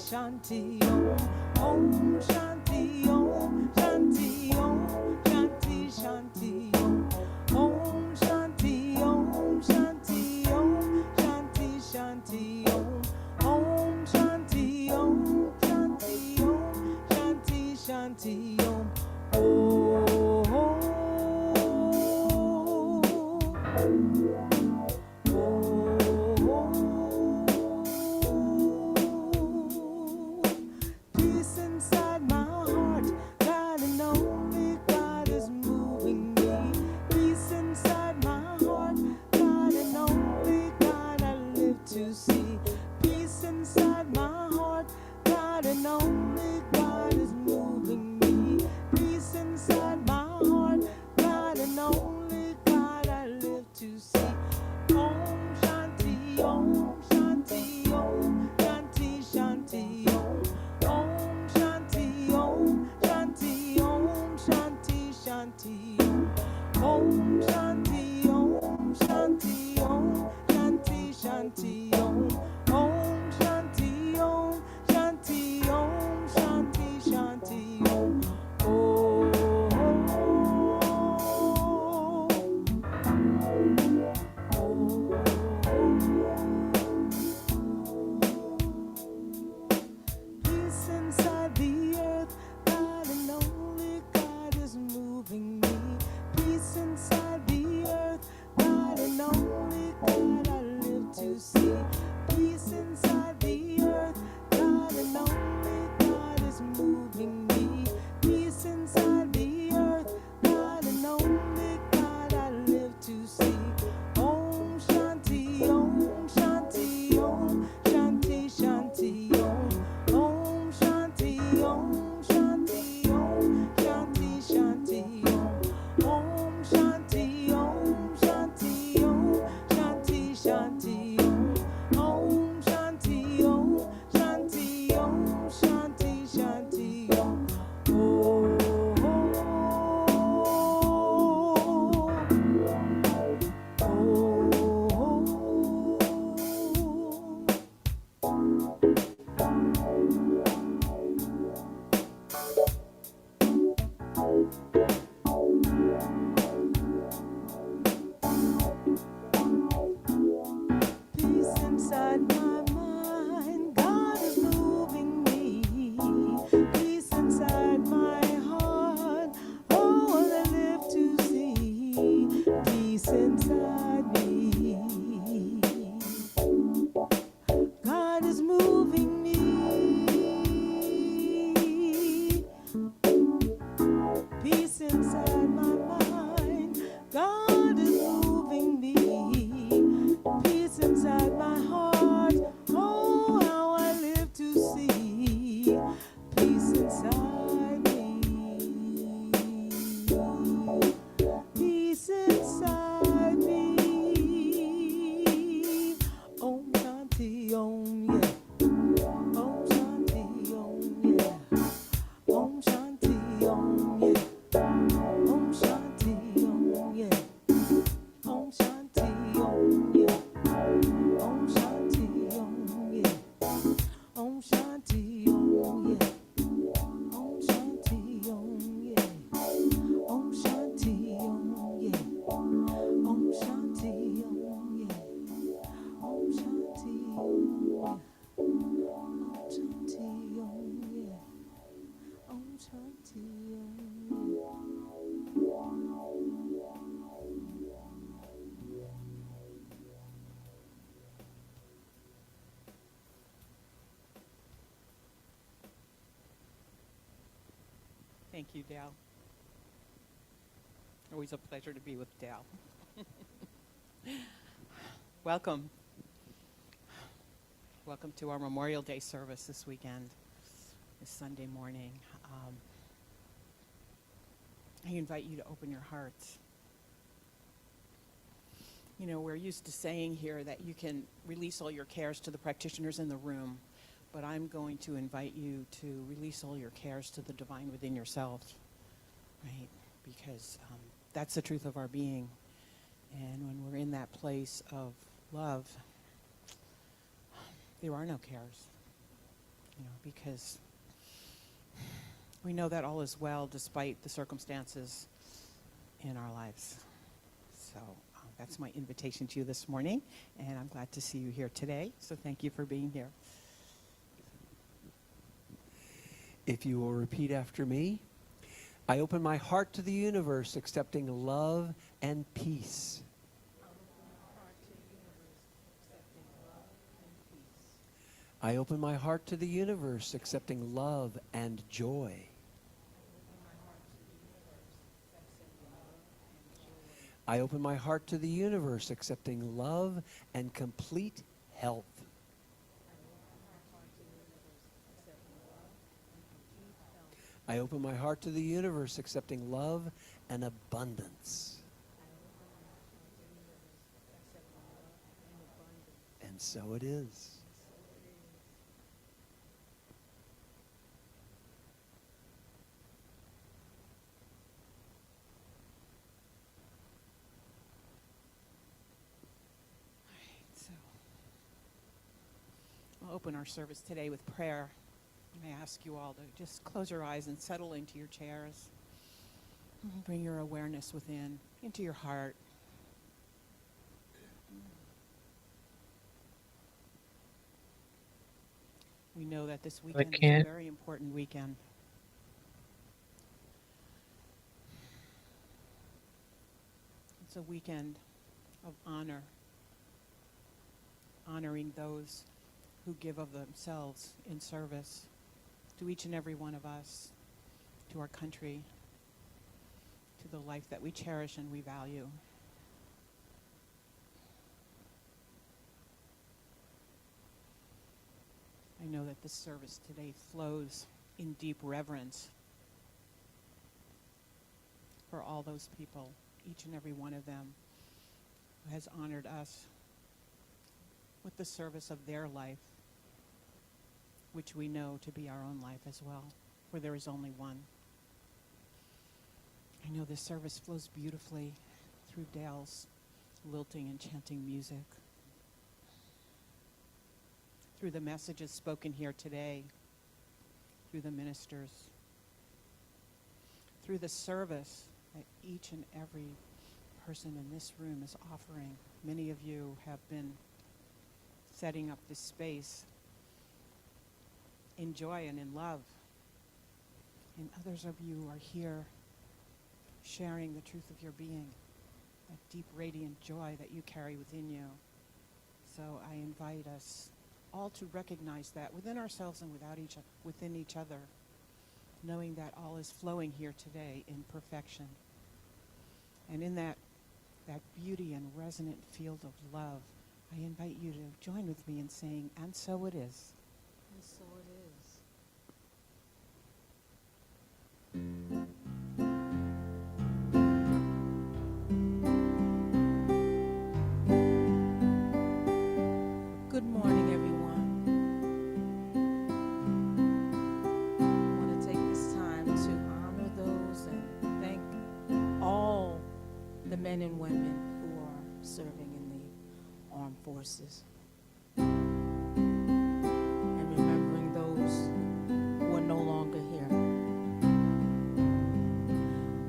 Shanti Om. Om Shanti Om. Shanti Om. Shanti Shanti Om. Om Shanti Om. Shanti Om. Shanti Shanti Om. Om Shanti Om. Shanti Om. Shanti Shanti Om. Peace inside my heart, God and only God is moving me. Peace inside my heart, God and only God I live to see. Peace inside my heart, God and only God is moving me. Peace inside my heart, God and only God I live to see. Om Shanti Om. Shanti Om. Shanti Shanti Om. Om Shanti Om. Shanti Om. Shanti Shanti Om. Om Shanti Om. Shanti Om. Shanti Shanti Om. Om Shanti Om. Shanti Om. Shanti Shanti Om. Peace inside the earth, God and only God is moving me. Peace inside the earth, God and only God I live to see. Peace inside the earth, God and only God is moving me. Peace inside the earth, God and only God I live to see. Om Shanti Om. Shanti Om. Shanti Shanti Om. Om Shanti Om. Shanti Om. Shanti Shanti Om. Om Shanti Om. Shanti Om. Shanti Shanti Om. Om Shanti Om. Shanti Om. Shanti Shanti Om. Peace inside my mind, God is moving me. Peace inside my heart, all I live to see. Peace inside me, God is moving me. Peace inside my mind, God is moving me. Peace inside my heart, oh, how I live to see. Peace inside me. Peace inside me. Om Shanti Om, yeah. Om Shanti Om, yeah. Om Shanti Om, yeah. Om Shanti Om, yeah. Om Shanti Om, yeah. Om Shanti Om, yeah. Om Shanti Om, yeah. Om Shanti Om, yeah. Om Shanti Om, yeah. Om Shanti Om, yeah. Om Shanti Om, yeah. Om Shanti Om, yeah. Om Shanti Om, yeah. Thank you, Daille. Always a pleasure to be with Daille. Welcome. Welcome to our Memorial Day service this weekend, this Sunday morning. I invite you to open your hearts. You know, we're used to saying here that you can release all your cares to the practitioners in the room, but I'm going to invite you to release all your cares to the divine within yourself, right? Because that's the truth of our being. And when we're in that place of love, there are no cares, you know, because we know that all is well despite the circumstances in our lives. So that's my invitation to you this morning, and I'm glad to see you here today. So thank you for being here. If you will repeat after me, I open my heart to the universe, accepting love and peace. I open my heart to the universe, accepting love and joy. I open my heart to the universe, accepting love and complete health. I open my heart to the universe, accepting love and abundance. And so it is. So we'll open our service today with prayer. I ask you all to just close your eyes and settle into your chairs. Bring your awareness within, into your heart. We know that this weekend is a very important weekend. It's a weekend of honor, honoring those who give of themselves in service to each and every one of us, to our country, to the life that we cherish and we value. I know that this service today flows in deep reverence for all those people, each and every one of them, who has honored us with the service of their life, which we know to be our own life as well, for there is only one. I know this service flows beautifully through Daile's lilting and chanting music, through the messages spoken here today, through the ministers, through the service that each and every person in this room is offering. Many of you have been setting up this space in joy and in love, and others of you are here sharing the truth of your being, that deep radiant joy that you carry within you. So I invite us all to recognize that within ourselves and within each other, knowing that all is flowing here today in perfection. And in that beauty and resonant field of love, I invite you to join with me in saying, and so it is. And so it is. Good morning, everyone. I want to take this time to honor those and thank all the men and women who are serving in the armed forces. And remembering those who are no longer here.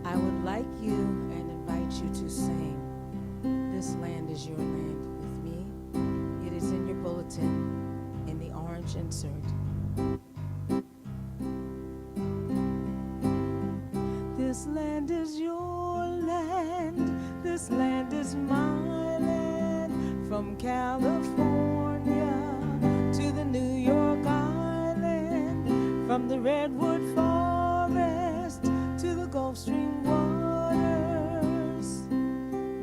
I would like you and invite you to sing "This Land Is Your Land" with me. It is in your bulletin in the orange insert. This land is your land, this land is my land, from California to the New York Island, from the redwood forest to the Gulf Stream waters.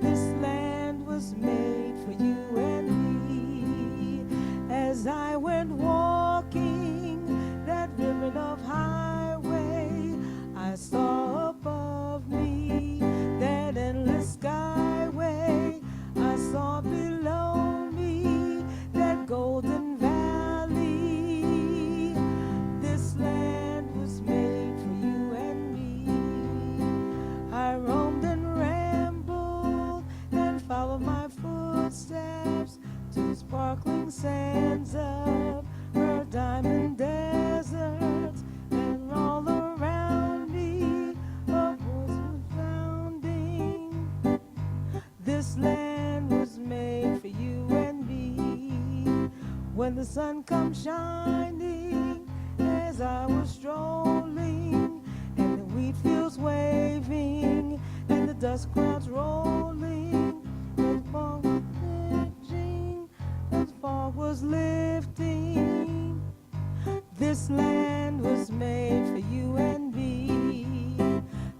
This land was made for you and me. As I went walking that ribbon of highway, I saw above me that endless skyway. I saw below me that golden valley. This land was made for you and me. the sun come shining as I was strolling, and the wheat fields waving, and the dust clouds rolling, and fog lifting, and fog was lifting. This land was made for you and me.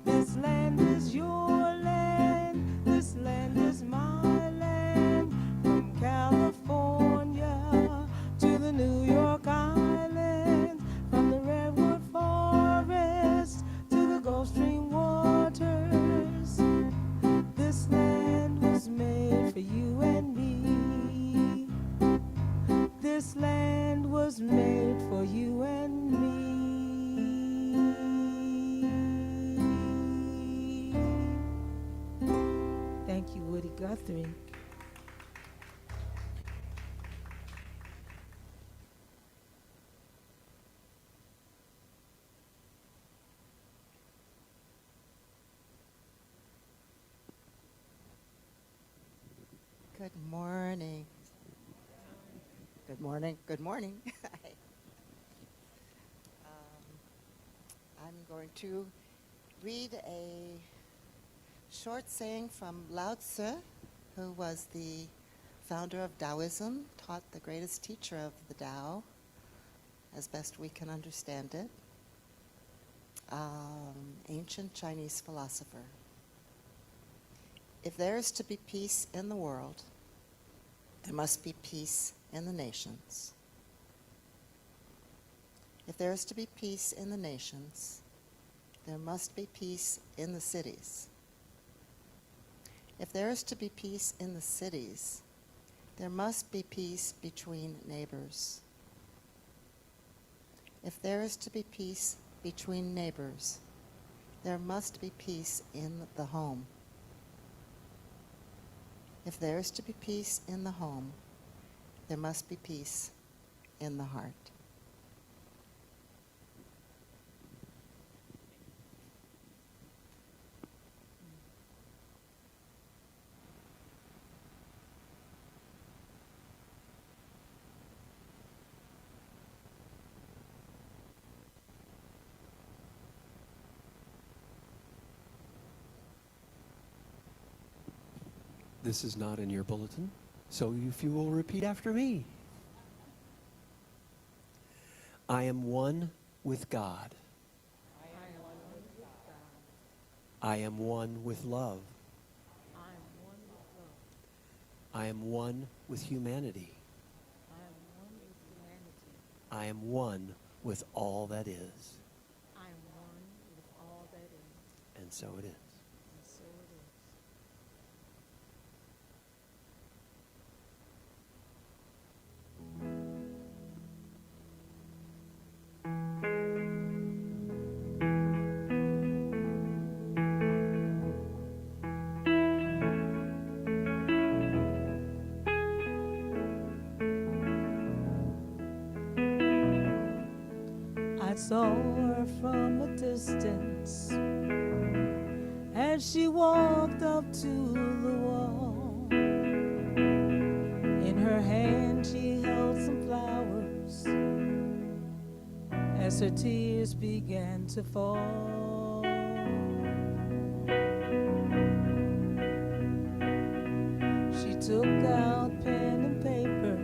This land is your land. This land is my land. From California to the New York Islands, from the redwood forest to the Gulf Stream waters. This land was made for you and me. This land was made for you and me. Thank you, Woody Guthrie. Good morning. Good morning. Good morning. I'm going to read a short saying from Lao Tzu, who was the founder of Taoism, taught the greatest teacher of the Tao, as best we can understand it, ancient Chinese philosopher. If there is to be peace in the world, there must be peace in the nations. If there is to be peace in the nations, there must be peace in the cities. If there is to be peace in the cities, there must be peace between neighbors. If there is to be peace between neighbors, there must be peace in the home. If there is to be peace in the home, there must be peace in the heart. This is not in your bulletin, so if you will repeat after me. I am one with God. I am one with love. I am one with humanity. I am one with all that is. And so it is. I saw her from a distance as she walked up to the wall. In her hand she held some flowers as her tears began to fall. She took out pen and paper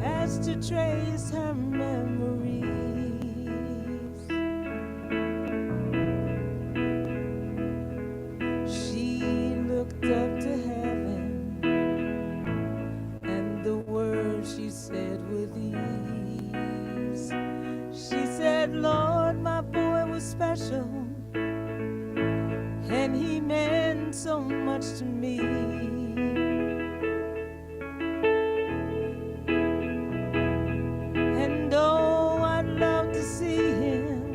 as to trace her memories. She looked up to heaven, and the words she said with ease. She said, Lord, my boy was special, and he meant so much to me. And oh, I'd love to see him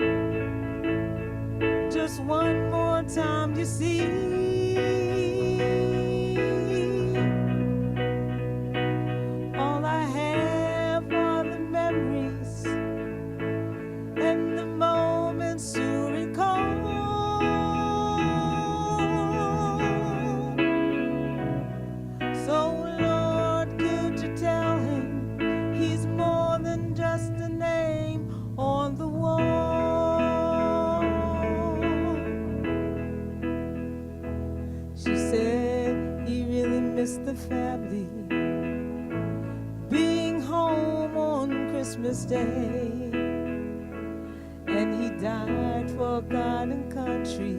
just one more time, you see. All I have are the memories and the moments to recall. So Lord, could you tell him stay. And he died for God and country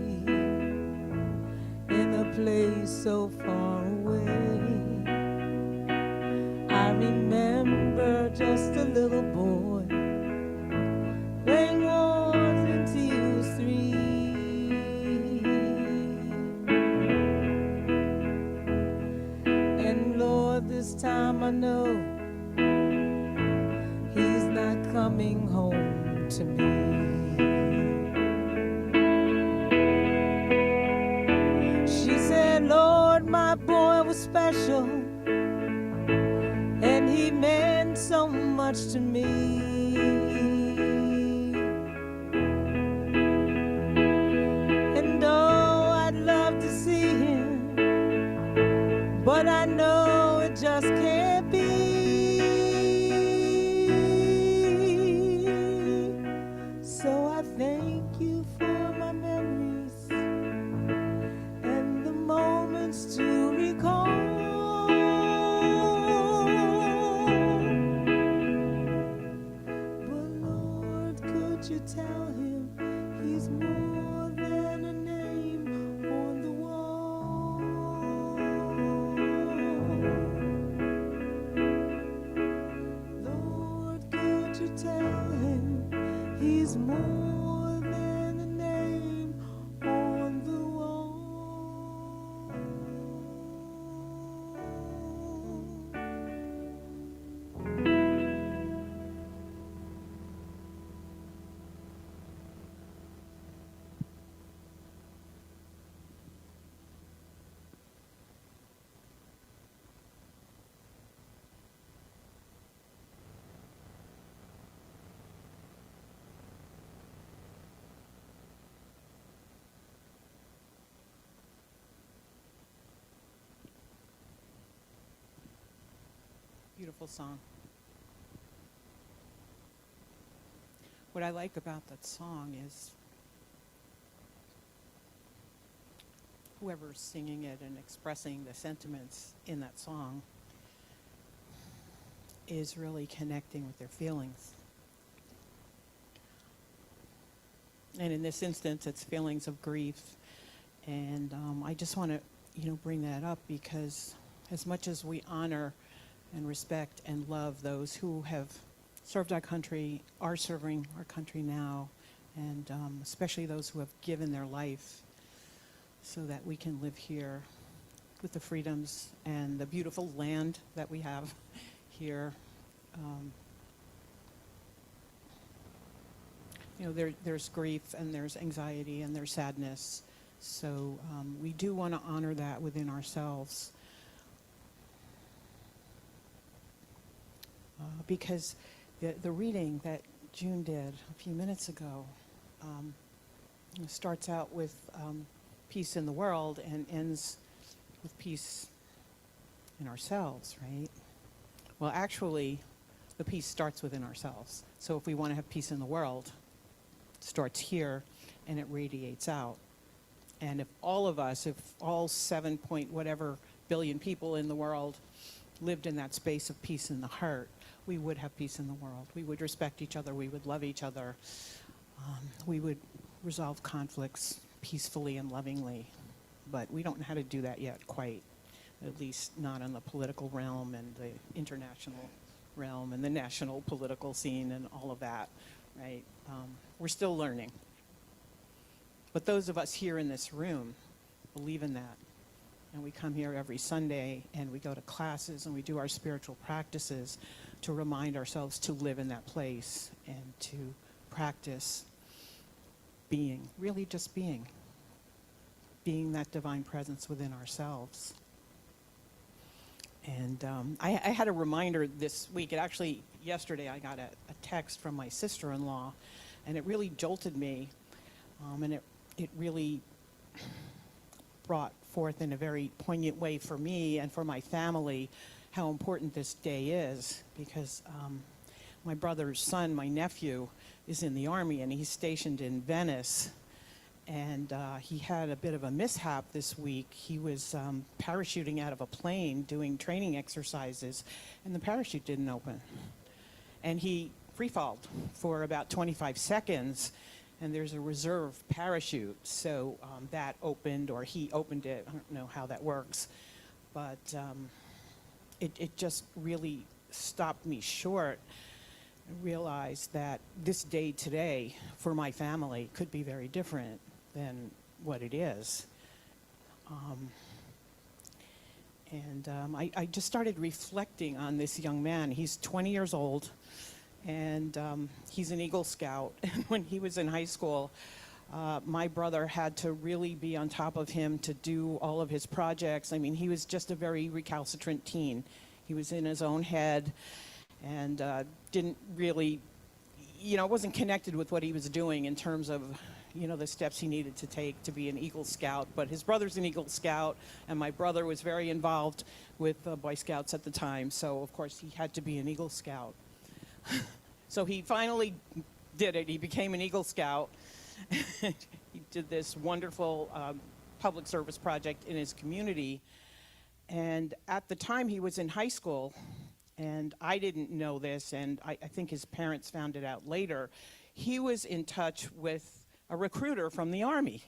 in a place so far away. I remember just a little boy playing wars until he was 3. And Lord, this time I know he's not coming home to me. She said, Lord, my boy was special, and he meant so much to me. And oh, I'd love to see him, but I know it just can't be. So I thank you for my memories and the moments to recall. But Lord, could you tell him he's more than a name on the wall? Lord, could you tell him he's more than a name on the wall? Beautiful song. What I like about that song is whoever's singing it and expressing the sentiments in that song is really connecting with their feelings. And in this instance, it's feelings of grief. And I just want to, bring that up because as much as we honor and respect and love those who have served our country, are serving our country now, and especially those who have given their life so that we can live here with the freedoms and the beautiful land that we have here. There's grief and there's anxiety and there's sadness. So we do want to honor that within ourselves. Because the reading that June did a few minutes ago starts out with peace in the world and ends with peace in ourselves, right? Well, actually, the peace starts within ourselves. So if we want to have peace in the world, it starts here and it radiates out. And if all 7 point whatever billion people in the world lived in that space of peace in the heart, we would have peace in the world. We would respect each other. We would love each other. We would resolve conflicts peacefully and lovingly. But we don't know how to do that yet quite, at least not in the political realm and the international realm and the national political scene and all of that, right? We're still learning. But those of us here in this room believe in that. And we come here every Sunday and we go to classes and we do our spiritual practices to remind ourselves to live in that place and to practice being, really just being that divine presence within ourselves. And I had a reminder this week. Yesterday I got a text from my sister-in-law, and it really jolted me, and it really brought forth in a very poignant way for me and for my family how important this day is, because my brother's son, my nephew, is in the Army, and he's stationed in Venice. And he had a bit of a mishap this week. He was parachuting out of a plane doing training exercises, and the parachute didn't open. And he free-falled for about 25 seconds, and there's a reserve parachute. So that opened, or he opened it. I don't know how that works. But it just really stopped me short. I realized that this day today for my family could be very different than what it is. I just started reflecting on this young man. He's 20 years old, and he's an Eagle Scout. And when he was in high school, my brother had to really be on top of him to do all of his projects. I mean, he was just a very recalcitrant teen. He was in his own head and didn't really, wasn't connected with what he was doing in terms of, the steps he needed to take to be an Eagle Scout. But his brother's an Eagle Scout, and my brother was very involved with Boy Scouts at the time. So, of course, he had to be an Eagle Scout. So he finally did it. He became an Eagle Scout. He did this wonderful public service project in his community. And at the time, he was in high school, and I didn't know this, and I think his parents found it out later. He was in touch with a recruiter from the Army.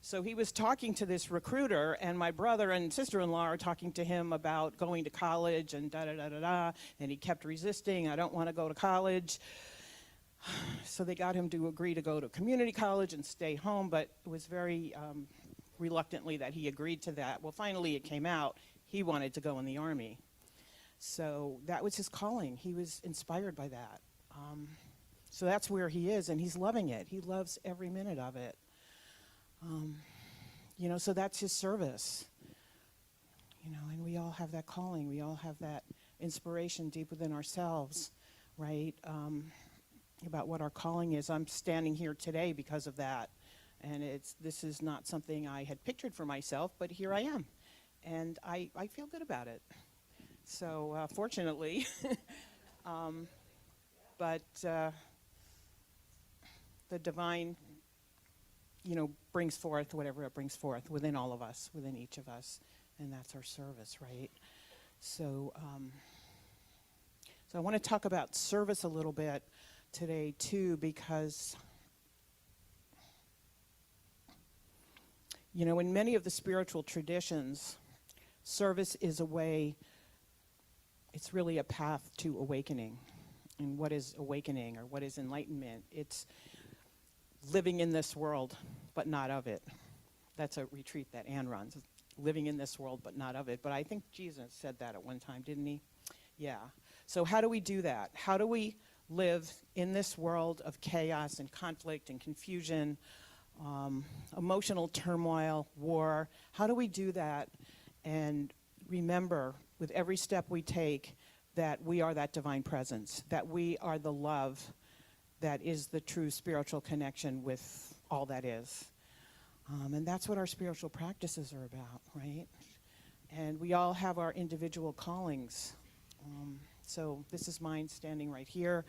So he was talking to this recruiter, and my brother and sister-in-law are talking to him about going to college and da-da-da-da-da, and he kept resisting. I don't want to go to college. So they got him to agree to go to community college and stay home, but it was very reluctantly that he agreed to that. Well, finally it came out. He wanted to go in the Army. So that was his calling. He was inspired by that. So that's where he is, and he's loving it. He loves every minute of it. So that's his service. And we all have that calling. We all have that inspiration deep within ourselves, right? About what our calling is. I'm standing here today because of that. And this is not something I had pictured for myself, but here I am. And I feel good about it. So fortunately, but the divine, brings forth whatever it brings forth within all of us, within each of us, and that's our service, right? So, so I want to talk about service a little bit today too, because in many of the spiritual traditions, service is a way. It's really a path to awakening. And what is awakening, or what is enlightenment? It's living in this world, but not of it. That's a retreat that Anne runs. Living in this world, but not of it. But I think Jesus said that at one time, didn't he? Yeah. So how do we do that? How do we live in this world of chaos and conflict and confusion, emotional turmoil, war? How do we do that and remember with every step we take that we are that divine presence, that we are the love that is the true spiritual connection with all that is. And that's what our spiritual practices are about, right? And we all have our individual callings. So this is mine standing right here,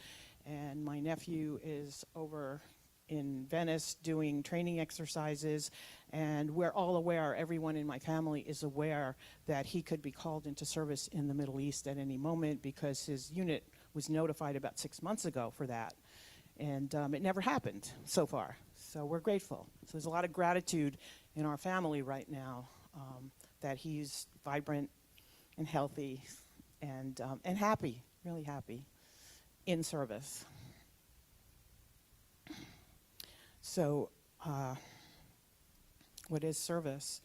and my nephew is over in Venice doing training exercises, and we're all aware, everyone in my family is aware that he could be called into service in the Middle East at any moment because his unit was notified about 6 months ago for that. And it never happened so far. So we're grateful. So there's a lot of gratitude in our family right now that he's vibrant and healthy and happy, really happy, in service. So what is service?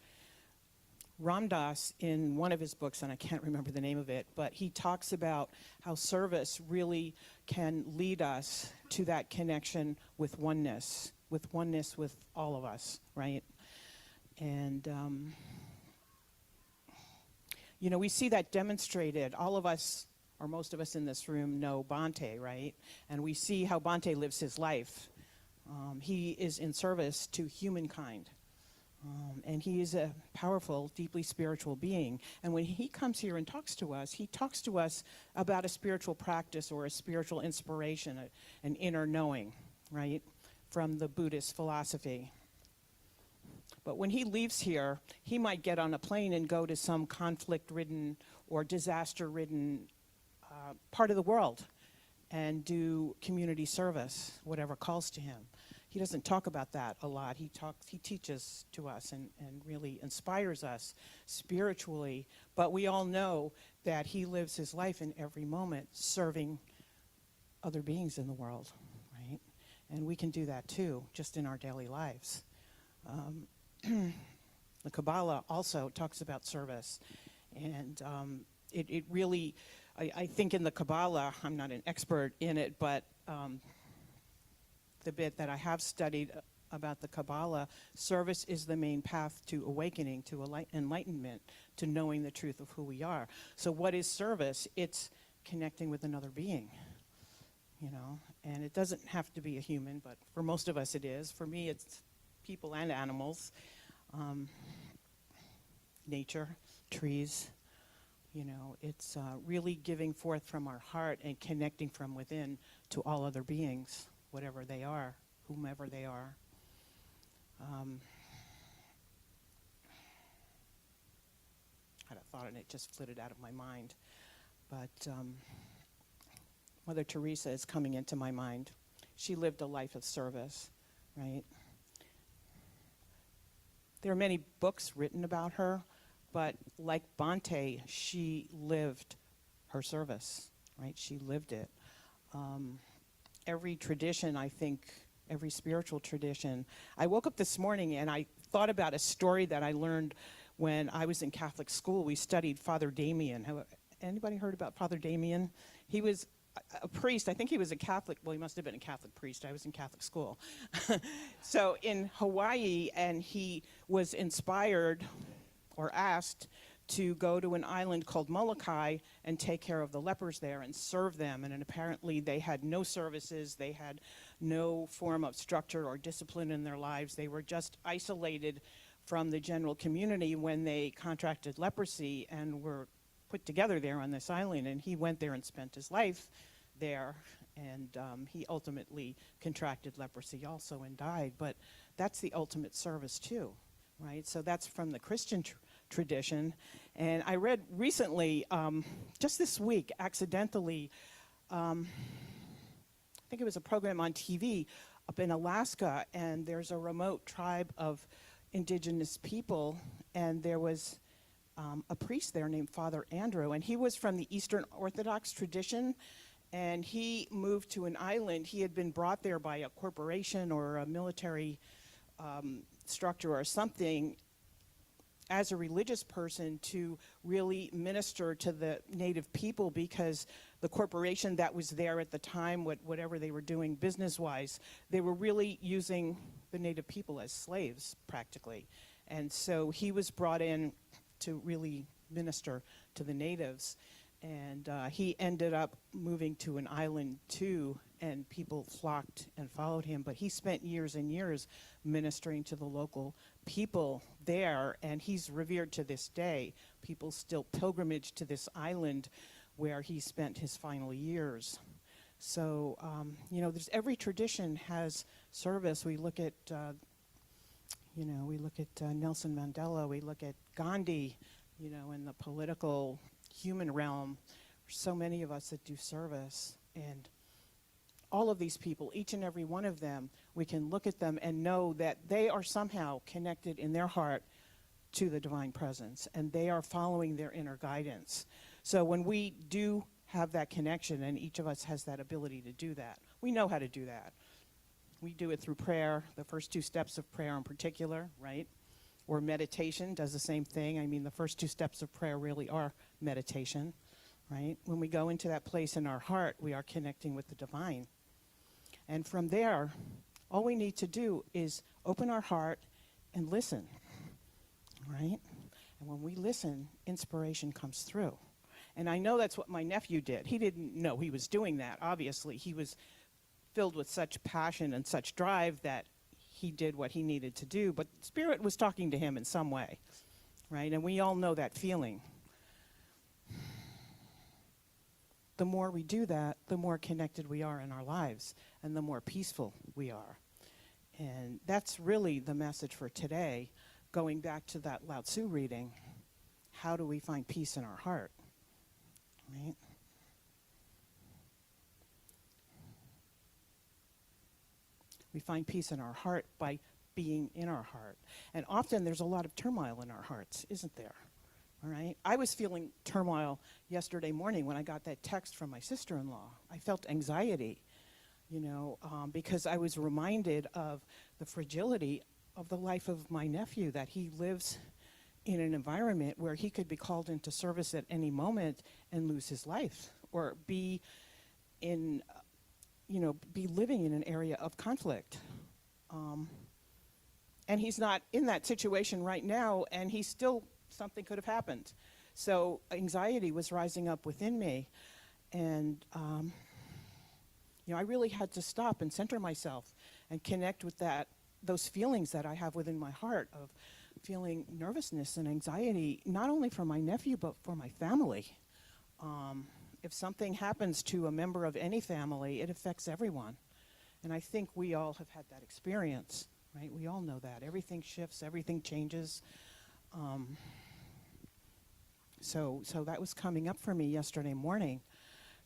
Ram Dass, in one of his books, and I can't remember the name of it, but he talks about how service really can lead us to that connection with oneness with all of us, right? And, we see that demonstrated. All of us, or most of us in this room, know Bhante, right? And we see how Bhante lives his life. He is in service to humankind. And he is a powerful, deeply spiritual being. And when he comes here and talks to us, he talks to us about a spiritual practice or a spiritual inspiration, an inner knowing, right, from the Buddhist philosophy. But when he leaves here, he might get on a plane and go to some conflict-ridden or disaster-ridden part of the world. and do community service, whatever calls to him. He doesn't talk about that a lot. He teaches to us and really inspires us spiritually. But we all know that he lives his life in every moment serving other beings in the world, right? And we can do that too, just in our daily lives. The Kabbalah also talks about service. And it really, I think in the Kabbalah, I'm not an expert in it, but the bit that I have studied about the Kabbalah, service is the main path to awakening, to enlightenment, to knowing the truth of who we are. So what is service? It's connecting with another being, you know, and it doesn't have to be a human, but for most of us it is. For me, it's people and animals, nature, trees, you know, it's really giving forth from our heart and connecting from within to all other beings, whatever they are, whomever they are. I had a thought and it just flitted out of my mind. But Mother Teresa is coming into my mind. She lived a life of service, right? There are many books written about her, but like Bhante, she lived her service, right? She lived it. Every tradition, I think, every spiritual tradition. I woke up this morning and I thought about a story that I learned when I was in Catholic school. We studied Father Damien. Anybody heard about Father Damien? He was a priest. I think he was a Catholic. Well, he must have been a Catholic priest. I was in Catholic school. So in Hawaii, and he was inspired or asked to go to an island called Molokai and take care of the lepers there and serve them. And apparently they had no services. They had no form of structure or discipline in their lives. They were just isolated from the general community when they contracted leprosy and were put together there on this island. And he went there and spent his life there. And he ultimately contracted leprosy also and died. But that's the ultimate service too, right? So that's from the Christian tradition. And I read recently, just this week, accidentally, I think it was a program on TV up in Alaska, and there's a remote tribe of indigenous people, and there was a priest there named Father Andrew, and he was from the Eastern Orthodox tradition, and he moved to an island. He had been brought there by a corporation or a military structure or something as a religious person to really minister to the native people, because the corporation that was there at the time, whatever they were doing business-wise, they were really using the native people as slaves, practically. And so he was brought in to really minister to the natives. And he ended up moving to an island too, and people flocked and followed him. But he spent years and years ministering to the local people there, and he's revered to this day. People still pilgrimage to this island where he spent his final years. So, you know, there's every tradition has service. We look at, you know, we look at Nelson Mandela, we look at Gandhi, you know, in the political human realm. There's so many of us that do service, and all of these people, each and every one of them, we can look at them and know that they are somehow connected in their heart to the divine presence, and they are following their inner guidance. So when we do have that connection, and each of us has that ability to do that, we know how to do that. We do it through prayer, the first two steps of prayer in particular, right? Or meditation does the same thing. I mean, the first two steps of prayer really are meditation, right? When we go into that place in our heart, we are connecting with the divine. And from there, all we need to do is open our heart and listen, right? And when we listen, inspiration comes through. And I know that's what my nephew did. He didn't know he was doing that, obviously. He was filled with such passion and such drive that he did what he needed to do. But Spirit was talking to him in some way, right? And we all know that feeling. The more we do that, the more connected we are in our lives, and the more peaceful we are. And that's really the message for today, going back to that Lao Tzu reading. How do we find peace in our heart, right? We find peace in our heart by being in our heart. And often there's a lot of turmoil in our hearts, isn't there? All right? I was feeling turmoil yesterday morning when I got that text from my sister-in-law. I felt anxiety, because I was reminded of the fragility of the life of my nephew, that he lives in an environment where he could be called into service at any moment and lose his life, or be living in an area of conflict. And he's not in that situation right now, and something could have happened. So anxiety was rising up within me, and I really had to stop and center myself and connect with those feelings that I have within my heart of feeling nervousness and anxiety, not only for my nephew, but for my family. If something happens to a member of any family, it affects everyone. And I think we all have had that experience, right? We all know that. Everything shifts, everything changes. So that was coming up for me yesterday morning.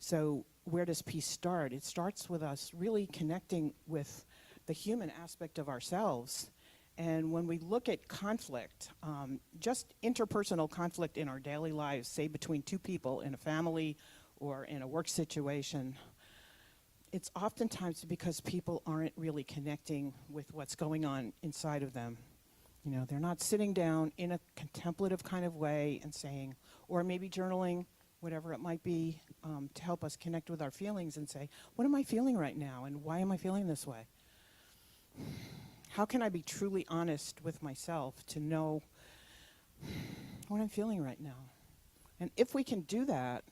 So where does peace start? It starts with us really connecting with the human aspect of ourselves. And when we look at conflict, just interpersonal conflict in our daily lives, say between two people in a family or in a work situation, it's oftentimes because people aren't really connecting with what's going on inside of them. They're not sitting down in a contemplative kind of way and saying, or maybe journaling, whatever it might be, to help us connect with our feelings and say, what am I feeling right now, and why am I feeling this way? How can I be truly honest with myself to know what I'm feeling right now? And if we can do that,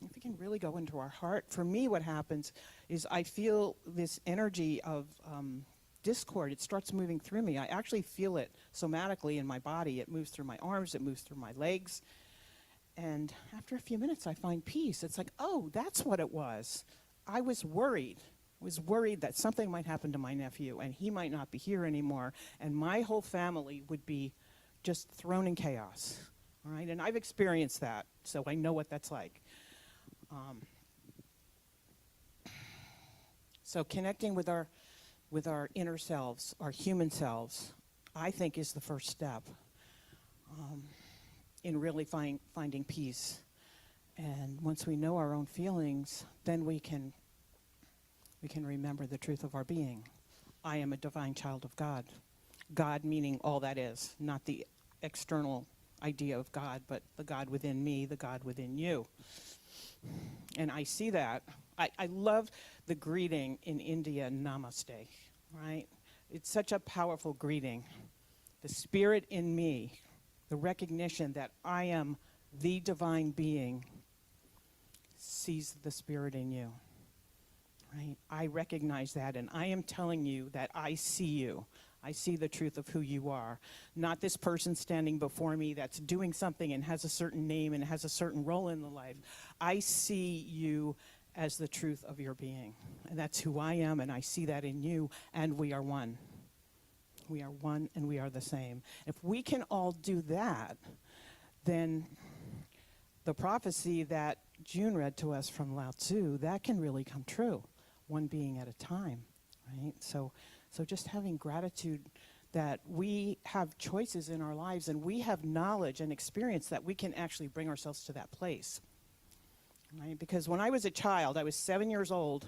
if we can really go into our heart, for me what happens is I feel this energy of discord. It starts moving through me. I actually feel it somatically in my body. It moves through my arms. It moves through my legs. And after a few minutes, I find peace. It's like, oh, that's what it was. I was worried. I was worried that something might happen to my nephew, and he might not be here anymore, and my whole family would be just thrown in chaos. All right? And I've experienced that, so I know what that's like. So connecting with our inner selves, our human selves, I think is the first step in really finding peace. And once we know our own feelings, then we can remember the truth of our being. I am a divine child of God. God meaning all that is, not the external idea of God, but the God within me, the God within you. And I see that. I love the greeting in India, Namaste, right? It's such a powerful greeting. The spirit in me, the recognition that I am the divine being, sees the spirit in you, right? I recognize that, and I am telling you that I see you. I see the truth of who you are. Not this person standing before me that's doing something and has a certain name and has a certain role in the life. I see you as the truth of your being. And that's who I am, and I see that in you, and we are one. We are one, and we are the same. If we can all do that, then the prophecy that June read to us from Lao Tzu, that can really come true, one being at a time, right? So just having gratitude that we have choices in our lives and we have knowledge and experience that we can actually bring ourselves to that place, right? Because when I was a child, I was 7 years old,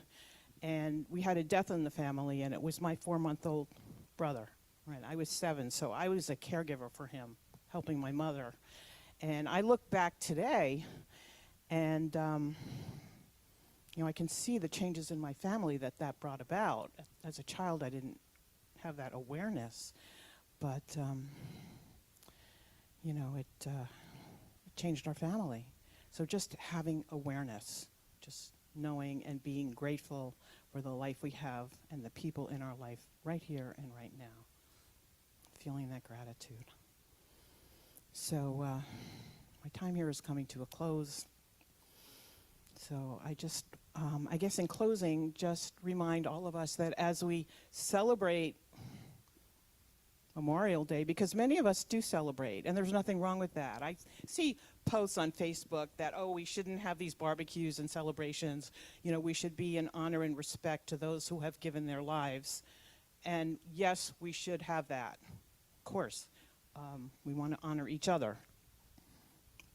and we had a death in the family, and it was my 4-month-old brother, right? I was 7, so I was a caregiver for him, helping my mother. And I look back today, and I can see the changes in my family that brought about. As a child, I didn't have that awareness, but it changed our family. So just having awareness, just knowing and being grateful for the life we have and the people in our life right here and right now. Feeling that gratitude. So my time here is coming to a close. So I just, I guess in closing, just remind all of us that as we celebrate Memorial Day, because many of us do celebrate, and there's nothing wrong with that. I see posts on Facebook that, oh, we shouldn't have these barbecues and celebrations. You know, we should be in honor and respect to those who have given their lives. And yes, we should have that. Of course, we want to honor each other.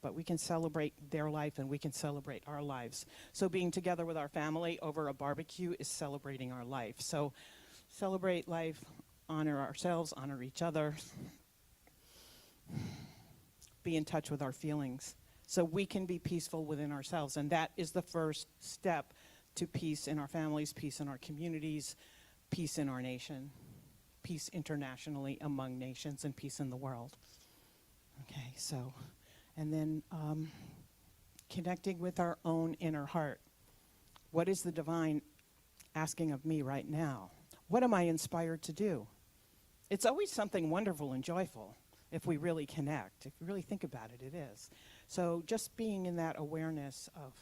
But we can celebrate their life and we can celebrate our lives. So being together with our family over a barbecue is celebrating our life. So celebrate life, honor ourselves, honor each other. Be in touch with our feelings so we can be peaceful within ourselves. And that is the first step to peace in our families, peace in our communities, peace in our nation, peace internationally among nations, and peace in the world. Okay, so, and then connecting with our own inner heart. What is the divine asking of me right now? What am I inspired to do? It's always something wonderful and joyful if we really connect. If you really think about it, it is. So just being in that awareness of,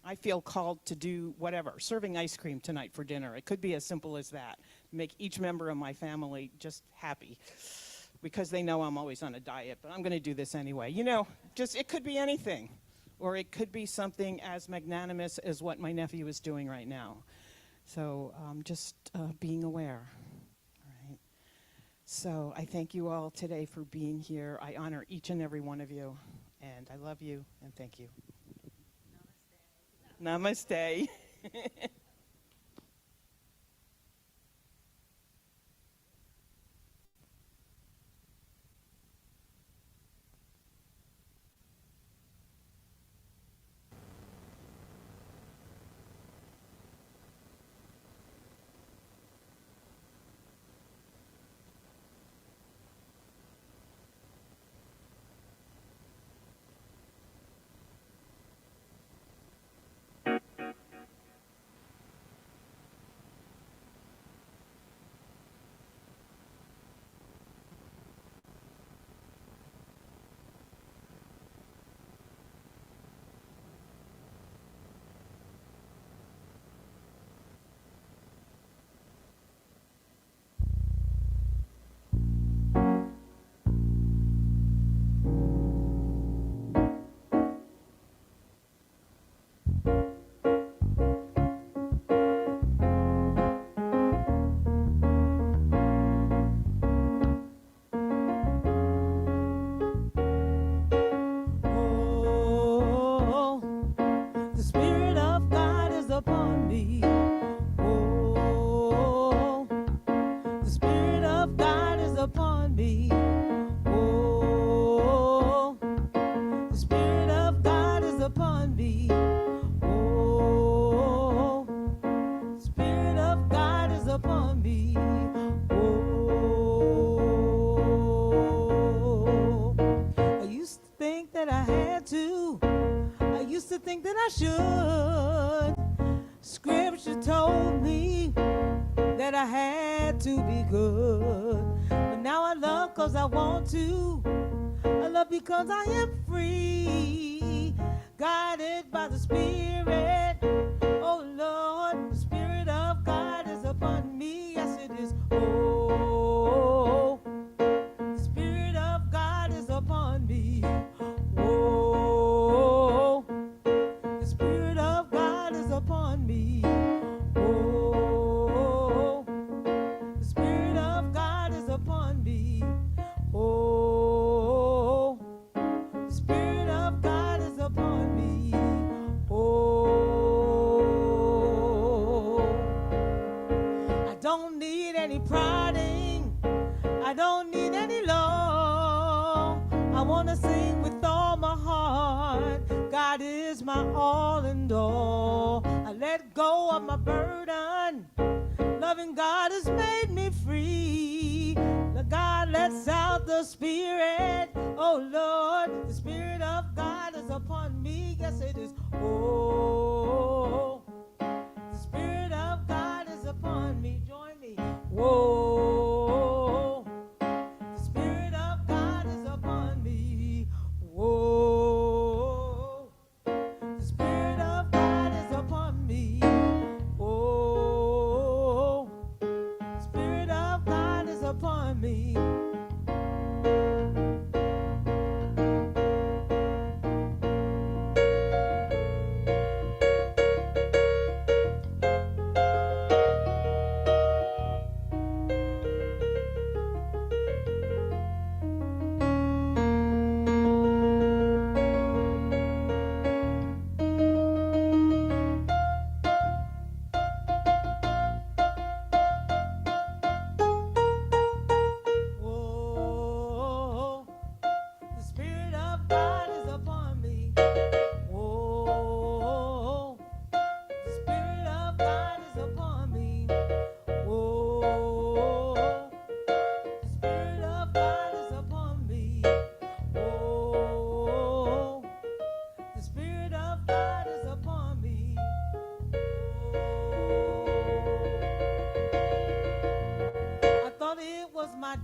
I feel called to do whatever, serving ice cream tonight for dinner. It could be as simple as that. Make each member of my family just happy because they know I'm always on a diet, but I'm going to do this anyway. You know, just it could be anything. Or it could be something as magnanimous as what my nephew is doing right now. So just being aware. All right. So I thank you all today for being here. I honor each and every one of you. And I love you and thank you. Namaste. Namaste. Think that I should. Scripture told me that I had to be good. But now I love because I want to. I love because I am free. Guided by the Spirit. Oh Lord, the Spirit of God is upon me. Yes, it is. Oh, the Spirit of God is upon me. Oh, the Spirit of God is upon me. Oh, the Spirit of God is upon me. Oh, the Spirit of God is upon me. Oh, I don't need any prodding. I don't need any law. I want to sing with all my heart. God is my all and all. I let go of my burden. Loving God has made me free. God lets out the Spirit. Oh Lord, the Spirit of God is upon me. Yes, it is. Oh, the Spirit of God is upon me. Join me. Whoa, the Spirit of God is upon me. Whoa, the Spirit of God is upon me. Oh, the Spirit of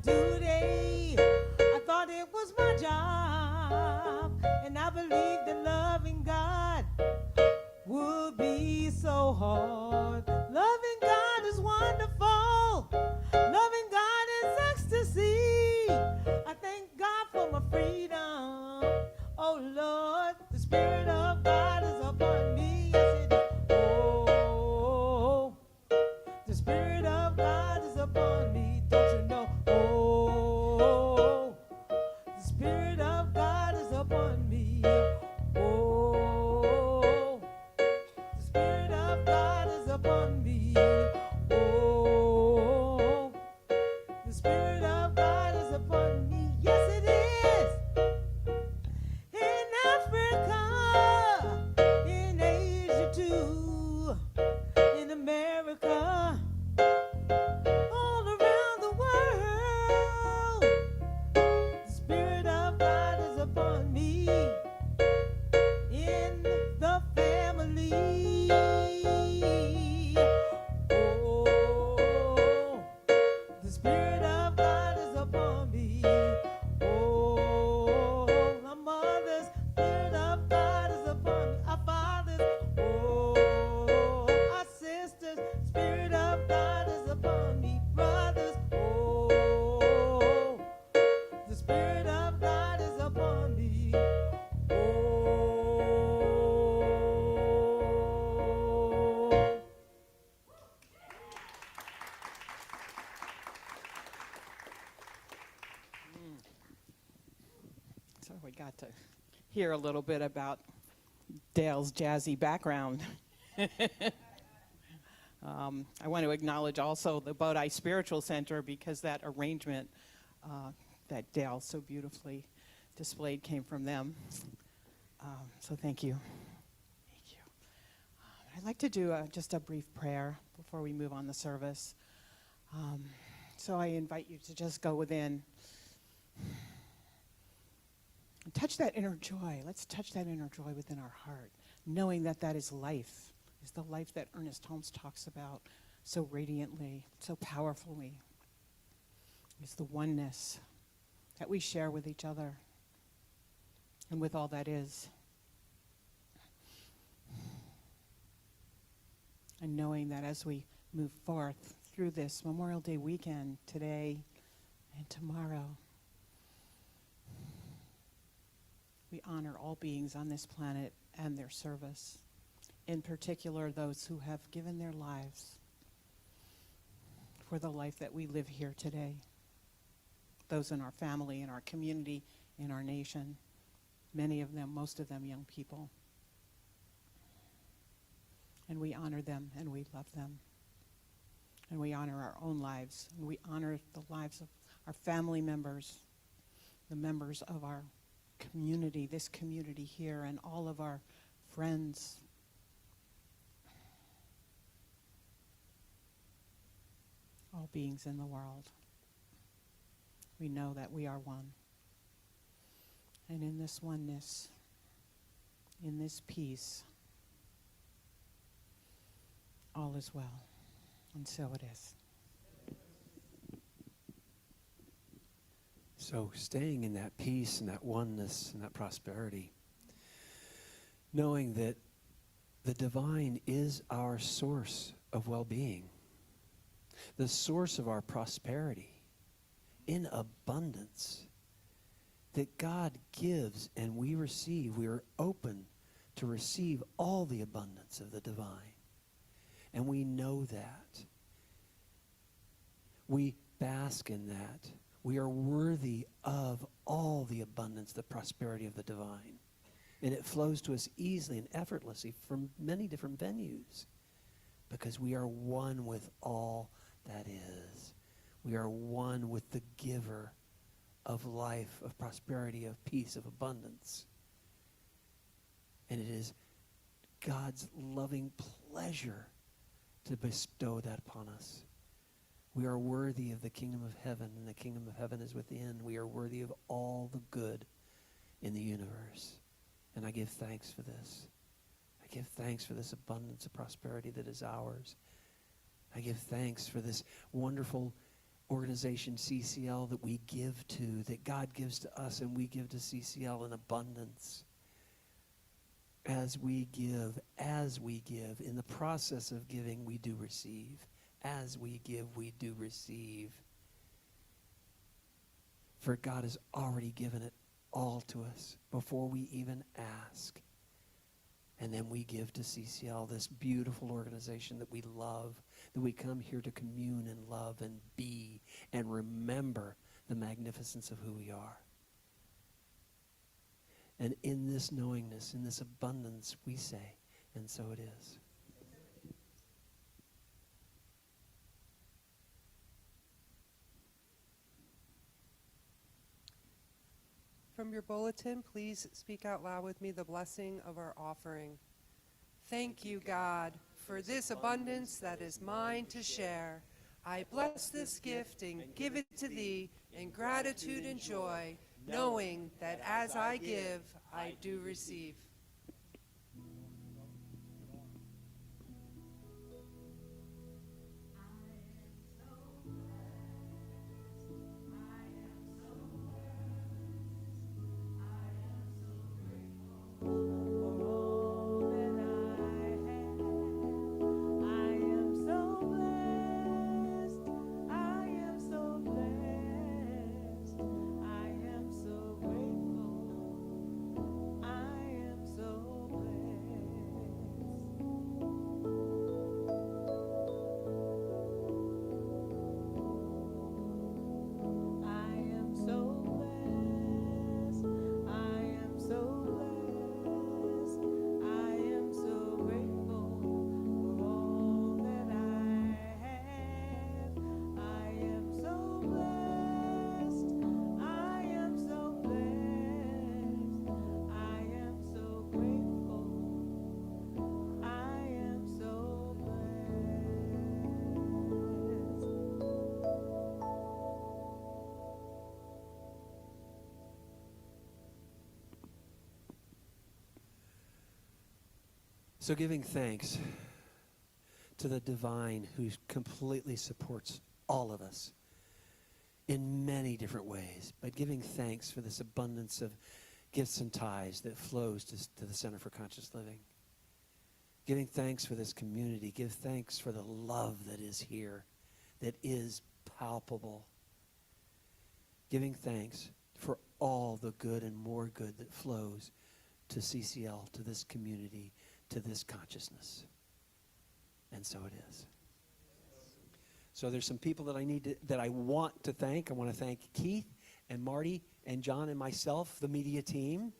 duty. I thought it was my job, and I believed that loving God would be so hard. Loving God is wonderful. Loving God is ecstasy. I thank God for my freedom. Oh Lord, the Spirit of God is upon me. Yes, it is. Oh, the Spirit of God is upon me. Don't you know? Oh, the Spirit of God is upon me. Oh, the Spirit of God is upon me. Oh, the Spirit of God is upon me. Yes, it is. In Africa, in Asia too, in America, all around the world, the Spirit of God is upon me. In the family, oh, the Spirit of God is upon me. Oh, my mother's Spirit of God is upon me. Our fathers, oh, our sisters, Spirit of God is upon me. Brothers, oh, the Spirit of God is upon me. Oh. So we got to hear a little bit about Dale's jazzy background. I want to acknowledge also the Bodhi Spiritual Center, because that arrangement that Dale so beautifully displayed came from them. So thank you. Thank you. I'd like to do just a brief prayer before we move on the service. So I invite you to just go within. And touch that inner joy. Let's touch that inner joy within our heart, knowing that that is life, is the life that Ernest Holmes talks about so radiantly, so powerfully. It's the oneness that we share with each other and with all that is. And knowing that as we move forth through this Memorial Day weekend, today and tomorrow, we honor all beings on this planet and their service, in particular those who have given their lives for the life that we live here today, those in our family, in our community, in our nation, many of them, most of them young people. And we honor them and we love them. And we honor our own lives, and we honor the lives of our family members, the members of our community, this community here, and all of our friends. All beings in the world. We know that we are one. And in this oneness, in this peace, all is well. And so it is. So staying in that peace and that oneness and that prosperity, knowing that the divine is our source of well-being, the source of our prosperity in abundance, that God gives and we receive. We are open to receive all the abundance of the divine. And we know that. We bask in that. We are worthy of all the abundance, the prosperity of the divine. And it flows to us easily and effortlessly from many different venues, because we are one with all that is. We are one with the giver of life, of prosperity, of peace, of abundance. And it is God's loving pleasure to bestow that upon us. We are worthy of the kingdom of heaven, and the kingdom of heaven is within. We are worthy of all the good in the universe. And I give thanks for this. I give thanks for this abundance of prosperity that is ours. I give thanks for this wonderful organization, CCL, that we give to, that God gives to us and we give to CCL in abundance. As we give, in the process of giving, we do receive. As we give, we do receive. For God has already given it all to us before we even ask. And then we give to CCL, this beautiful organization that we love, that we come here to commune and love and be and remember the magnificence of who we are. And in this knowingness, in this abundance, we say, and so it is. From your bulletin, please speak out loud with me the blessing of our offering. Thank you, God, for this abundance that is mine to share. I bless this gift and give it to thee in gratitude and joy, knowing that as I give, I do receive. So giving thanks to the divine who completely supports all of us in many different ways, but giving thanks for this abundance of gifts and tithes that flows to the Center for Conscious Living. Giving thanks for this community. Give thanks for the love that is here, that is palpable. Giving thanks for all the good and more good that flows to CCL, to this community, to this consciousness. And so it is. So there's some people that I want to thank. I want to thank Keith and Marty and John and myself, the media team.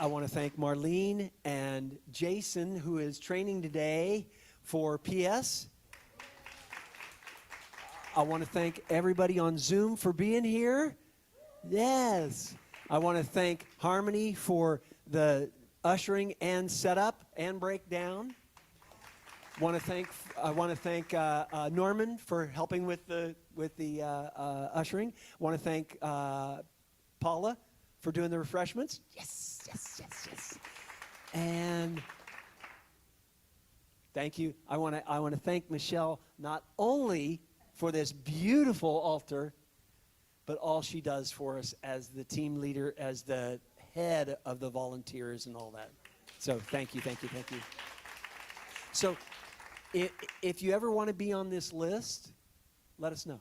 I want to thank Marlene and Jason, who is training today for PS. I want to thank everybody on Zoom for being here. Yes. I want to thank Harmony for the ushering and setup and breakdown. I want to thank Norman for helping with the ushering. I want to thank Paula for doing the refreshments. Yes. And thank you. I want to thank Michelle not only for this beautiful altar, but all she does for us as the team leader, as the head of the volunteers and all that. So thank you. So if you ever want to be on this list, let us know.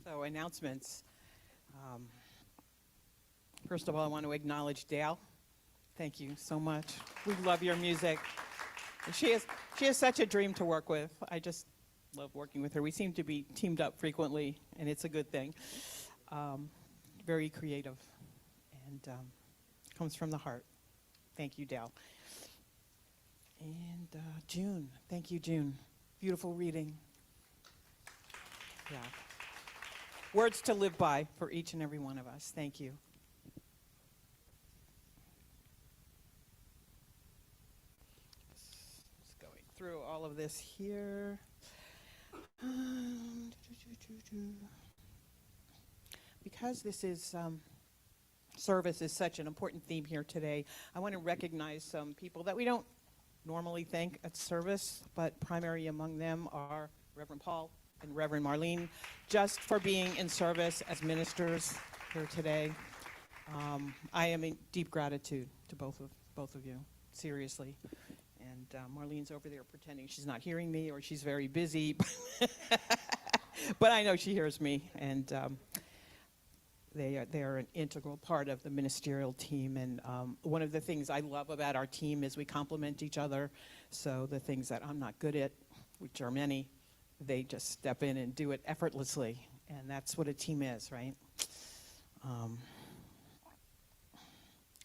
So announcements. First of all, I want to acknowledge Daille. Thank you so much. We love your music. And she is such a dream to work with. I just love working with her. We seem to be teamed up frequently, and it's a good thing. Very creative, and comes from the heart. Thank you, Daille. And June. Thank you, June. Beautiful reading. Yeah. Words to live by for each and every one of us. Thank you. Just going through all of this here. Because this is service is such an important theme here today, I want to recognize some people that we don't normally thank at service, but primary among them are Reverend Paul and Reverend Marlene, just for being in service as ministers here today. I am in deep gratitude to both of you, seriously. And Marlene's over there pretending she's not hearing me or she's very busy, but I know she hears me, and they are an integral part of the ministerial team. And one of the things I love about our team is we complement each other. So the things that I'm not good at, which are many, they just step in and do it effortlessly. And that's what a team is, right?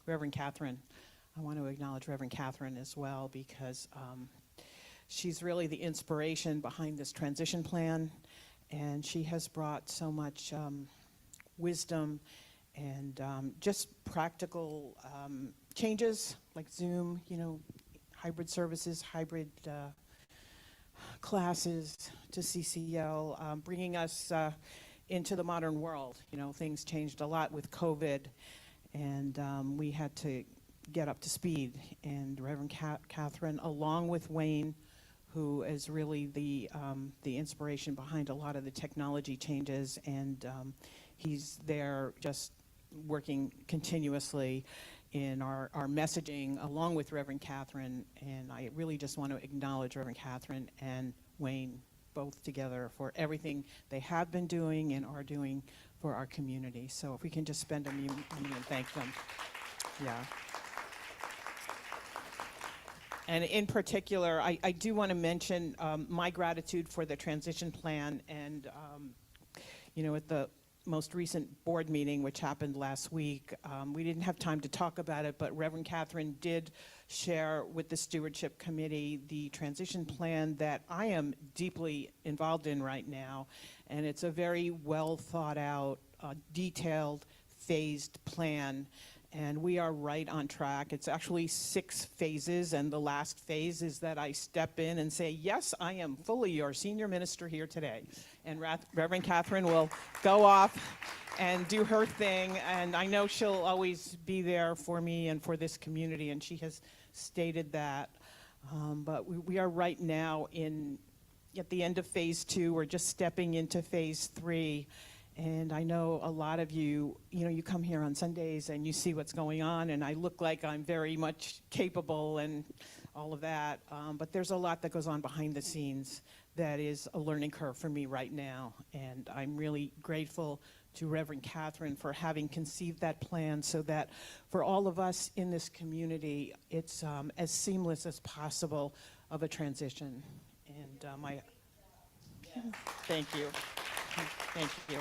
Reverend Catherine, I want to acknowledge Reverend Catherine as well, because she's really the inspiration behind this transition plan. And she has brought so much wisdom and just practical changes like Zoom, hybrid services, hybrid classes to CCL, bringing us into the modern world. Things changed a lot with COVID, and we had to get up to speed. And Reverend Catherine, along with Wayne, who is really the inspiration behind a lot of the technology changes, and he's there just working continuously in our messaging along with Reverend Catherine. And I really just want to acknowledge Reverend Catherine and Wayne both together for everything they have been doing and are doing for our community. So if we can just spend a minute and thank them. Yeah. And in particular, I do want to mention my gratitude for the transition plan. And, at the most recent board meeting, which happened last week, we didn't have time to talk about it, but Reverend Catherine did share with the Stewardship Committee the transition plan that I am deeply involved in right now. And it's a very well thought out, detailed, phased plan. And we are right on track. It's actually 6 phases, and the last phase is that I step in and say, yes, I am fully your senior minister here today. And Reverend Catherine will go off and do her thing, and I know she'll always be there for me and for this community, and she has stated that. But we are right now at the end of phase 2. We're just stepping into phase 3. And I know a lot of you, you come here on Sundays and you see what's going on, and I look like I'm very much capable and all of that. But there's a lot that goes on behind the scenes that is a learning curve for me right now. And I'm really grateful to Reverend Catherine for having conceived that plan so that for all of us in this community, it's as seamless as possible of a transition. And thank you. Thank you.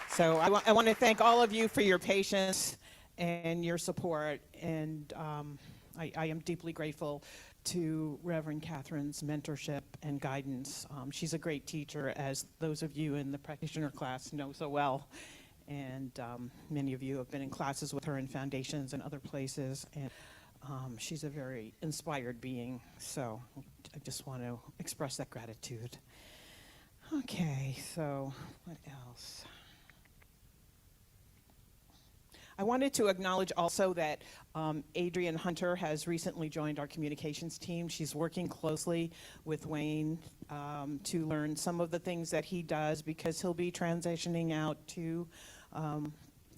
So I want to thank all of you for your patience and your support. And I am deeply grateful to Reverend Catherine's mentorship and guidance. She's a great teacher, as those of you in the practitioner class know so well. And many of you have been in classes with her in foundations and other places. And she's a very inspired being. So I just want to express that gratitude. Okay, so what else? I wanted to acknowledge also that Adrienne Hunter has recently joined our communications team. She's working closely with Wayne to learn some of the things that he does, because he'll be transitioning out to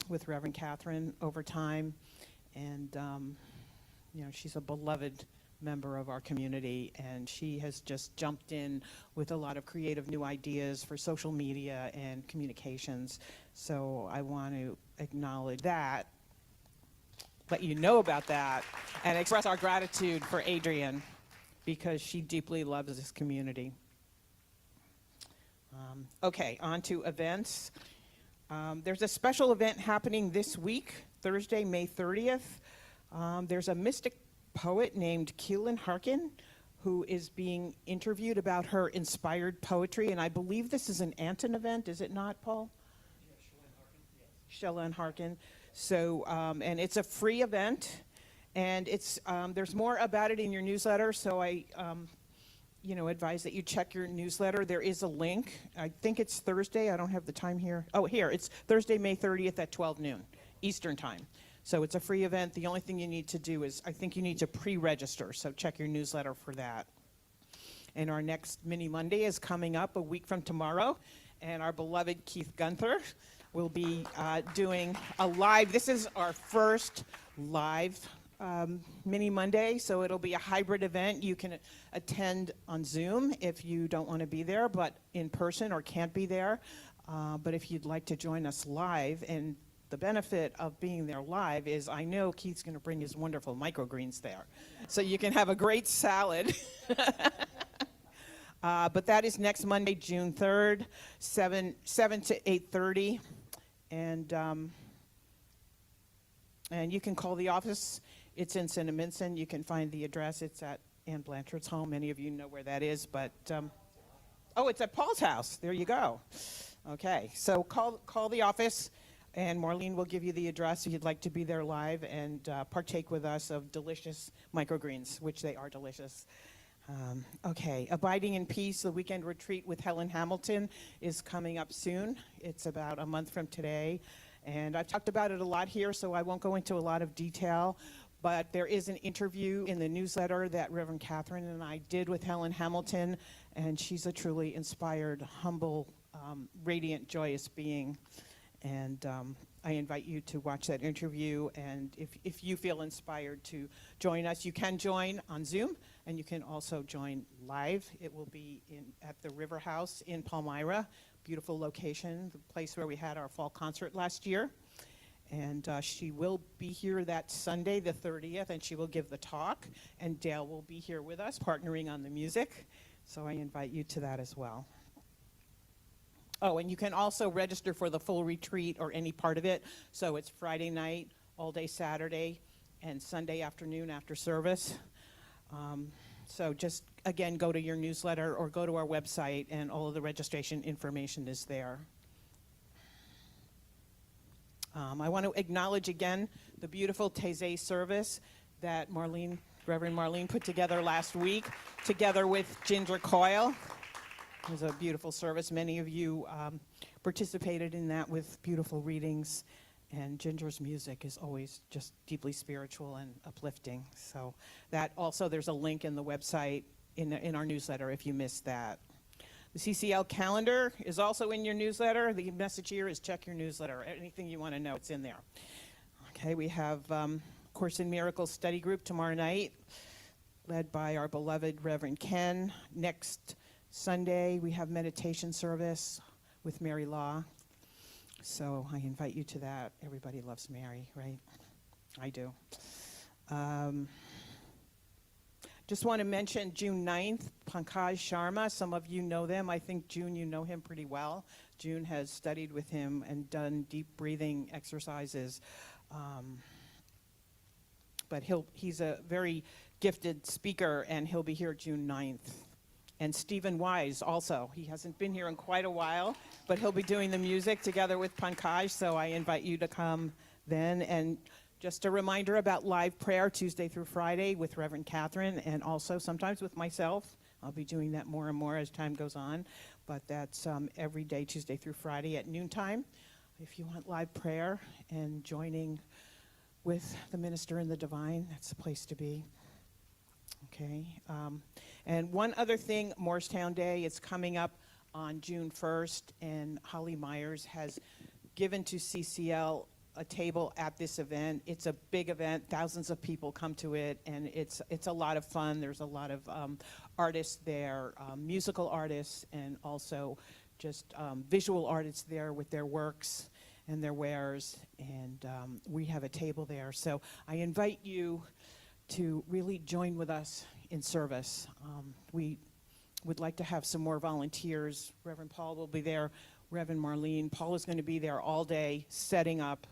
with Reverend Catherine over time. And, she's a beloved member of our community, and she has just jumped in with a lot of creative new ideas for social media and communications. So I want to acknowledge that, let you know about that, and express our gratitude for Adrienne, because she deeply loves this community. Okay, on to events. There's a special event happening this week, Thursday, May 30th. There's a mystic poet named Keelan Harkin who is being interviewed about her inspired poetry, and I believe this is an Anton event, is it not, Paul? Shellen Harkin. So, and it's a free event, and it's there's more about it in your newsletter, so I advise that you check your newsletter. There is a link. I think it's Thursday. I don't have the time here. Oh, here. It's Thursday, May 30th at 12 noon Eastern Time. So it's a free event. The only thing you need to do is, I think you need to pre-register. So check your newsletter for that. And our next Mini Monday is coming up a week from tomorrow. And our beloved Keith Gunther will be doing a live. This is our first live Mini Monday, so it'll be a hybrid event. You can attend on Zoom if you don't want to be there, but in person or can't be there. But if you'd like to join us live, and the benefit of being there live is I know Keith's going to bring his wonderful microgreens there. So you can have a great salad. But that is next Monday, June 3rd, 7 to 8:30. And you can call the office. It's in Cinnaminson. You can find the address. It's at Ann Blanchard's home. Many of you know where that is. But, it's at Paul's house. There you go. Okay, so call the office, and Marlene will give you the address if you'd like to be there live and partake with us of delicious microgreens, which they are delicious. Okay, Abiding in Peace, the weekend retreat with Helen Hamilton is coming up soon. It's about a month from today. And I've talked about it a lot here, so I won't go into a lot of detail. But there is an interview in the newsletter that Reverend Catherine and I did with Helen Hamilton, and she's a truly inspired, humble, radiant, joyous being. And I invite you to watch that interview, and if you feel inspired to join us, you can join on Zoom, and you can also join live. It will be at the River House in Palmyra, beautiful location, the place where we had our fall concert last year. And she will be here that Sunday, the 30th, and she will give the talk. And Daille will be here with us, partnering on the music. So I invite you to that as well. Oh, and you can also register for the full retreat or any part of it. So it's Friday night, all day Saturday, and Sunday afternoon after service. So just, again, go to your newsletter or go to our website, and all of the registration information is there. I want to acknowledge again the beautiful Taizé service that Reverend Marlene put together last week, together with Ginger Coyle. It was a beautiful service. Many of you participated in that with beautiful readings, and Ginger's music is always just deeply spiritual and uplifting. So that also, there's a link in the website in our newsletter if you missed that. The CCL calendar is also in your newsletter. The message here is check your newsletter. Anything you want to know, it's in there. Okay, we have Course in Miracles study group tomorrow night, led by our beloved Reverend Ken. Next Sunday, we have meditation service with Mary Law. So I invite you to that. Everybody loves Mary, right? I do. Just want to mention June 9th, Pankaj Sharma. Some of you know them. I think, June, you know him pretty well. June has studied with him and done deep breathing exercises. But he's a very gifted speaker, and he'll be here June 9th. And Stephen Wise also. He hasn't been here in quite a while, but he'll be doing the music together with Pankaj, so I invite you to come then. And just a reminder about live prayer Tuesday through Friday with Reverend Catherine, and also sometimes with myself. I'll be doing that more and more as time goes on, but that's every day, Tuesday through Friday at noontime. If you want live prayer and joining with the minister in the divine, that's the place to be. Okay. And one other thing, Morristown Day, it's coming up on June 1st, and Holly Myers has given to CCL a table at this event. It's a big event. Thousands of people come to it, and it's a lot of fun. There's a lot of artists there, musical artists, and also just visual artists there with their works and their wares, and we have a table there. So I invite you to really join with us in service. We would like to have some more volunteers. Reverend Paul will be there, Reverend Marlene. Paul is going to be there all day setting up,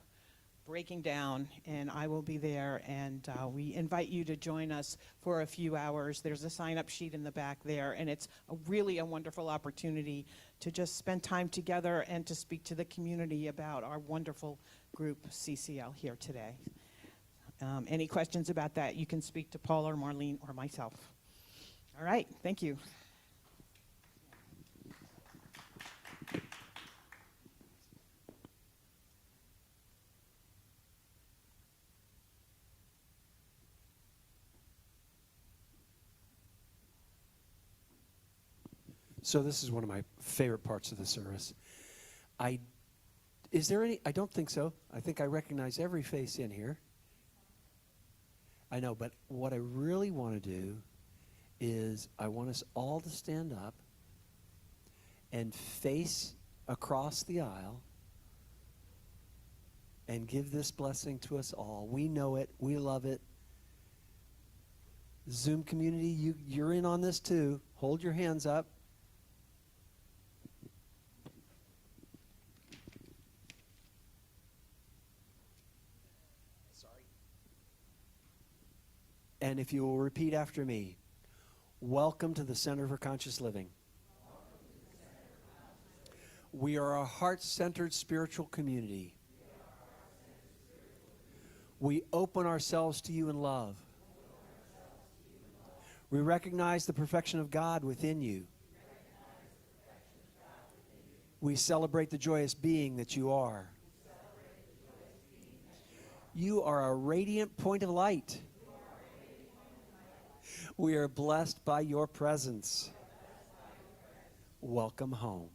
breaking down, and I will be there, and we invite you to join us for a few hours. There's a sign-up sheet in the back there, and it's really a wonderful opportunity to just spend time together and to speak to the community about our wonderful group CCL here today. Any questions about that, you can speak to Paul or Marlene or myself. All right, thank you. So this is one of my favorite parts of the service. Is there any? I don't think so. I think I recognize every face in here. I know, but what I really want to do is I want us all to stand up and face across the aisle and give this blessing to us all. We know it. We love it. Zoom community, you're in on this too. Hold your hands up. And if you will repeat after me, welcome to the Center for Conscious Living. We are a heart-centered spiritual community. We open ourselves to you in love. We recognize the perfection of God within you. We celebrate the joyous being that you are. You are a radiant point of light. We are blessed by your presence. Welcome home.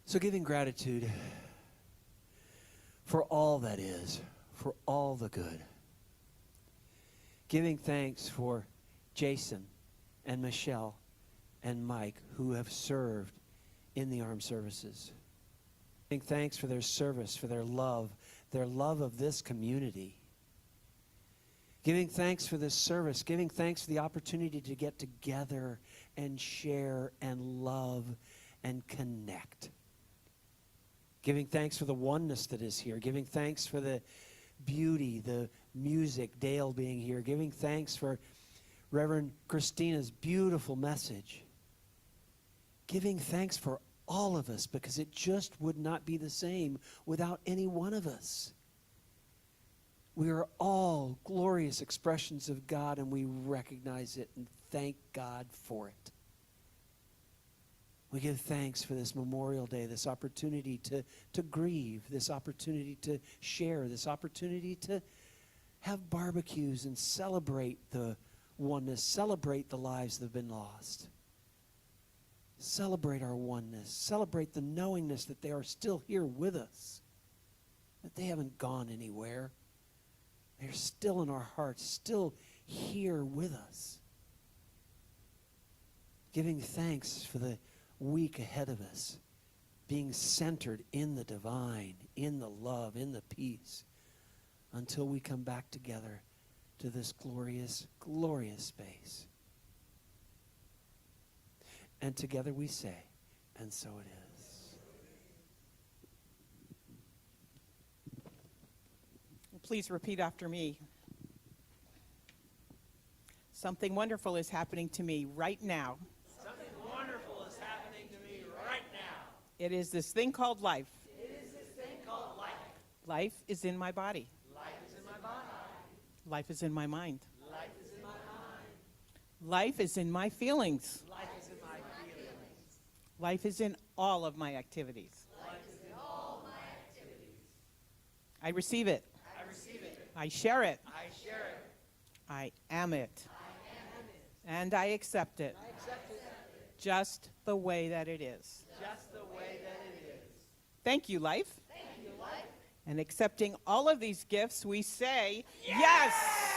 So giving gratitude for all that is, for all the good. Giving thanks for Jason and Michelle and Mike who have served in the armed services. Giving thanks for their service, for their love of this community. Giving thanks for this service, giving thanks for the opportunity to get together and share and love and connect. Giving thanks for the oneness that is here. Giving thanks for the beauty, the music, Daille being here. Giving thanks for Reverend Christina's beautiful message. Giving thanks for all of us because it just would not be the same without any one of us. We are all glorious expressions of God and we recognize it and thank God for it. We give thanks for this Memorial Day, this opportunity to grieve, this opportunity to share, this opportunity to have barbecues and celebrate the oneness, celebrate the lives that have been lost. Celebrate our oneness, celebrate the knowingness that they are still here with us, that they haven't gone anywhere. They're still in our hearts, still here with us. Giving thanks for the week ahead of us, being centered in the divine, in the love, in the peace, until we come back together to this glorious, glorious space. And together we say, and so it is. Please repeat after me. Something wonderful is happening to me right now. Something wonderful is happening to me right now. It is this thing called life. It is this thing called life. Life is in my body. Life is in my body. Life is in my mind. Life is in my mind. Life is in my feelings. Life is in my feelings. Life is in all of my activities. Life is in all my activities. I receive it. I receive it. I share it. I share it. I am it. I am it. And I accept it. I accept it. Just the way that it is. Just the way that it is. Thank you, life. Thank you, life. And accepting all of these gifts, we say, yes!